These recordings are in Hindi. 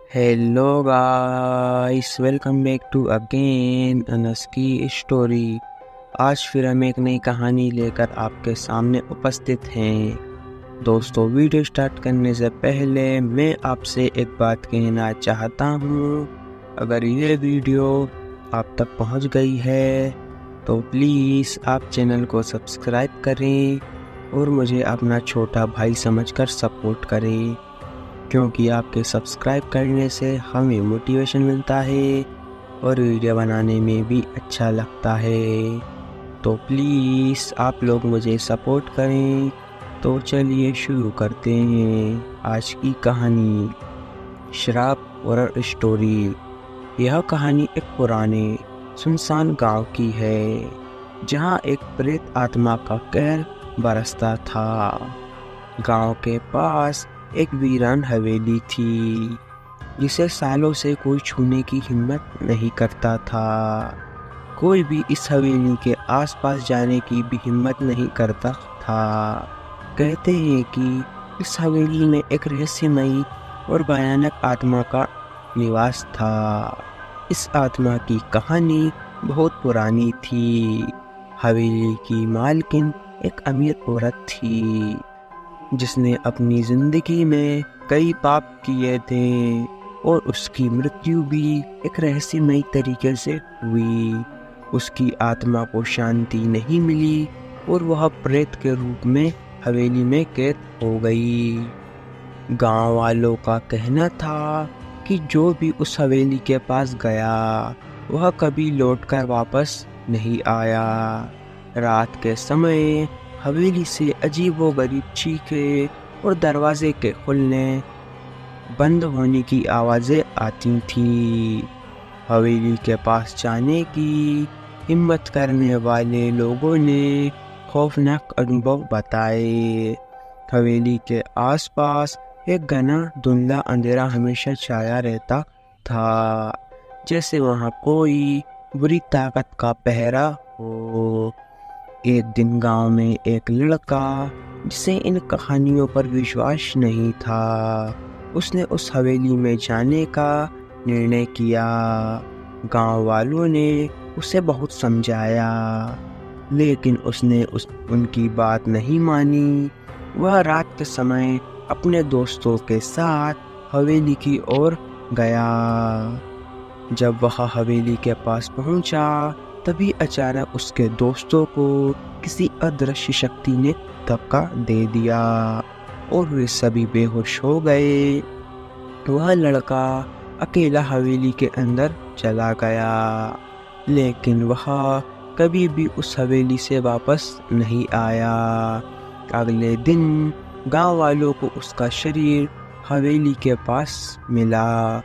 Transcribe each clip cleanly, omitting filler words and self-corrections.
Hello guys, welcome back to again Anas की स्टोरी। आज फिर हम एक नई कहानी लेकर आपके सामने उपस्थित हैं। दोस्तों, वीडियो स्टार्ट करने से पहले मैं आपसे एक बात कहना चाहता हूँ। अगर ये वीडियो आप तक पहुँच गई है तो प्लीज़ आप चैनल को सब्सक्राइब करें और मुझे अपना छोटा भाई समझकर सपोर्ट करें, क्योंकि आपके सब्सक्राइब करने से हमें मोटिवेशन मिलता है और वीडियो बनाने में भी अच्छा लगता है। तो प्लीज़ आप लोग मुझे सपोर्ट करें। तो चलिए शुरू करते हैं आज की कहानी, श्राप हॉरर स्टोरी। यह कहानी एक पुराने सुनसान गांव की है, जहां एक प्रेत आत्मा का कहर बरसता था। गांव के पास एक वीरान हवेली थी, जिसे सालों से कोई छूने की हिम्मत नहीं करता था। कोई भी इस हवेली के आसपास जाने की भी हिम्मत नहीं करता था। कहते हैं कि इस हवेली में एक रहस्यमयी और भयानक आत्मा का निवास था। इस आत्मा की कहानी बहुत पुरानी थी। हवेली की मालकिन एक अमीर औरत थी, जिसने अपनी जिंदगी में कई पाप किए थे और उसकी मृत्यु भी एक रहस्यमयी तरीके से हुई। उसकी आत्मा को शांति नहीं मिली और वह प्रेत के रूप में हवेली में कैद हो गई। गांव वालों का कहना था कि जो भी उस हवेली के पास गया वह कभी लौटकर वापस नहीं आया। रात के समय हवेली से अजीबोगरीब चीखें और दरवाजे के खुलने बंद होने की आवाज़ें आती थीं। हवेली के पास जाने की हिम्मत करने वाले लोगों ने खौफनाक अनुभव बताए। हवेली के आसपास एक घना धुंधला अंधेरा हमेशा छाया रहता था, जैसे वहाँ कोई बुरी ताकत का पहरा हो। एक दिन गांव में एक लड़का, जिसे इन कहानियों पर विश्वास नहीं था, उसने उस हवेली में जाने का निर्णय किया। गांव वालों ने उसे बहुत समझाया, लेकिन उसने उनकी बात नहीं मानी। वह रात के समय अपने दोस्तों के साथ हवेली की ओर गया। जब वह हवेली के पास पहुंचा, तभी अचानक उसके दोस्तों को किसी अदृश्य शक्ति ने धक्का दे दिया और वे सभी बेहोश हो गए। वह लड़का अकेला हवेली के अंदर चला गया, लेकिन वह कभी भी उस हवेली से वापस नहीं आया। अगले दिन गांव वालों को उसका शरीर हवेली के पास मिला।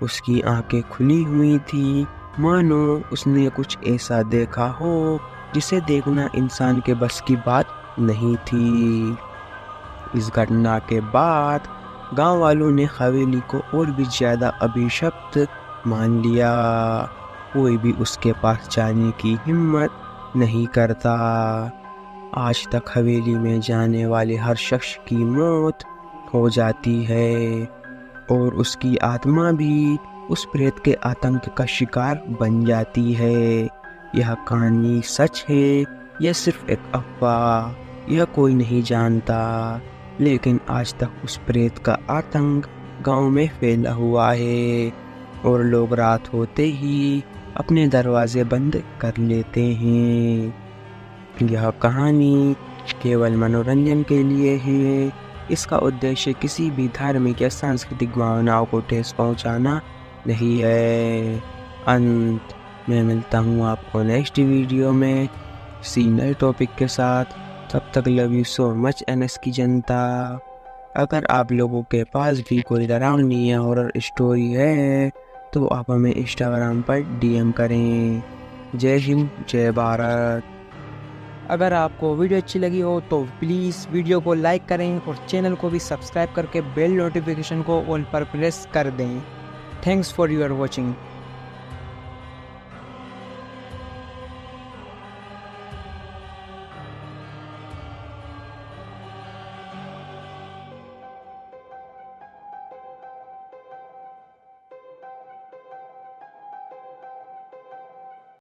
उसकी आंखें खुली हुई थी, मानो उसने कुछ ऐसा देखा हो जिसे देखना इंसान के बस की बात नहीं थी। इस घटना के बाद गांव वालों ने हवेली को और भी ज्यादा अभिशप्त मान लिया। कोई भी उसके पास जाने की हिम्मत नहीं करता। आज तक हवेली में जाने वाले हर शख्स की मौत हो जाती है और उसकी आत्मा भी उस प्रेत के आतंक का शिकार बन जाती है। यह कहानी सच है या सिर्फ एक अफवाह, यह कोई नहीं जानता, लेकिन आज तक उस प्रेत का आतंक गांव में फैला हुआ है और लोग रात होते ही अपने दरवाजे बंद कर लेते हैं। यह कहानी केवल मनोरंजन के लिए है। इसका उद्देश्य किसी भी धार्मिक या सांस्कृतिक भावनाओं को ठेस पहुंचाना नहीं है। अंत में मिलता हूँ आपको नेक्स्ट वीडियो में किसी नए टॉपिक के साथ। तब तक love you so much NS की जनता। अगर आप लोगों के पास भी कोई डरावनी या हॉरर स्टोरी है तो आप हमें इंस्टाग्राम पर डीएम करें। जय हिंद, जय भारत। अगर आपको वीडियो अच्छी लगी हो तो प्लीज़ वीडियो को लाइक करें और चैनल को भी सब्सक्राइब करके बेल नोटिफिकेशन को ऑल पर प्रेस कर दें। Thanks for your watching.